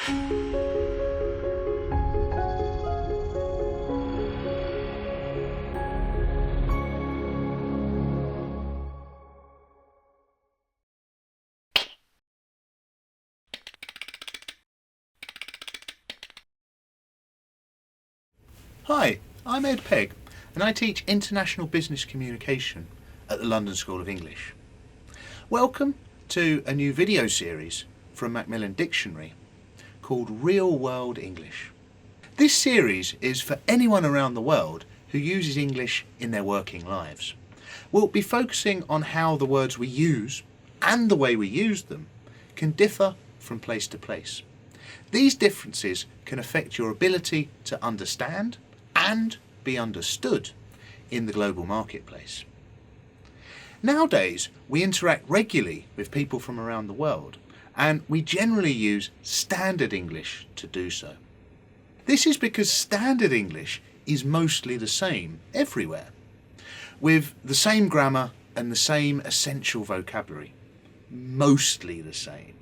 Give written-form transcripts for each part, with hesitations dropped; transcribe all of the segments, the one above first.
Hi, I'm Ed Pegg and I teach International Business Communication at the London School of English. Welcome to a new video series from Macmillan Dictionary called Real World English. This series is for anyone around the world who uses English in their working lives. We'll be focusing on how the words we use and the way we use them can differ from place to place. These differences can affect your ability to understand and be understood in the global marketplace. Nowadays, we interact regularly with people from around the world, and we generally use standard English to do so. This is because standard English is mostly the same everywhere, with the same grammar and the same essential vocabulary. Mostly the same.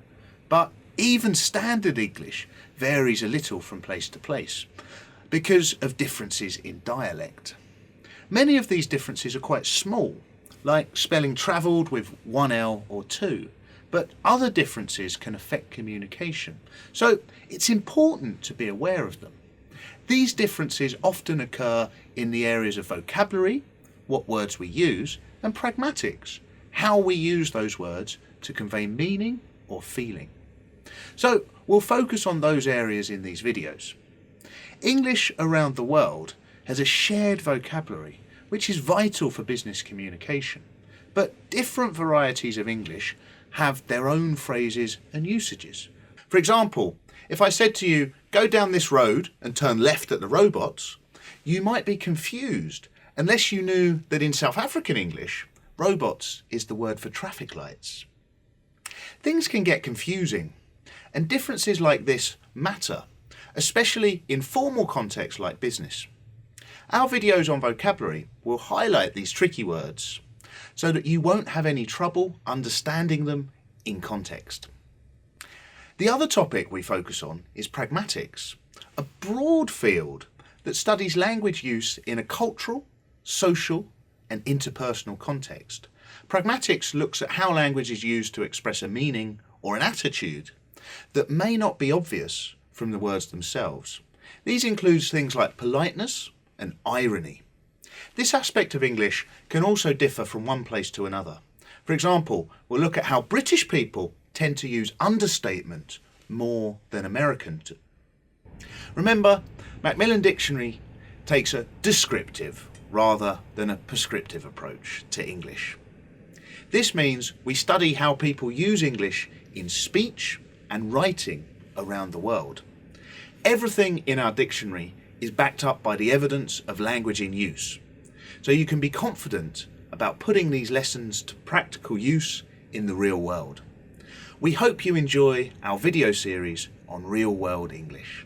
But even standard English varies a little from place to place because of differences in dialect. Many of these differences are quite small, like spelling travelled with one L or two, but other differences can affect communication, so it's important to be aware of them. These differences often occur in the areas of vocabulary, what words we use, and pragmatics, how we use those words to convey meaning or feeling. So we'll focus on those areas in these videos. English around the world has a shared vocabulary which is vital for business communication, but different varieties of English have their own phrases and usages. For example, if I said to you, go down this road and turn left at the robots, you might be confused unless you knew that in South African English, robots is the word for traffic lights. Things can get confusing, and differences like this matter, especially in formal contexts like business. Our videos on vocabulary will highlight these tricky words so that you won't have any trouble understanding them in context. The other topic we focus on is pragmatics, a broad field that studies language use in a cultural, social, and interpersonal context. Pragmatics looks at how language is used to express a meaning or an attitude that may not be obvious from the words themselves. These include things like politeness and irony. This aspect of English can also differ from one place to another. For example, we'll look at how British people tend to use understatement more than Americans do. Remember, Macmillan Dictionary takes a descriptive rather than a prescriptive approach to English. This means we study how people use English in speech and writing around the world. Everything in our dictionary is backed up by the evidence of language in use, so you can be confident about putting these lessons to practical use in the real world. We hope you enjoy our video series on real world English.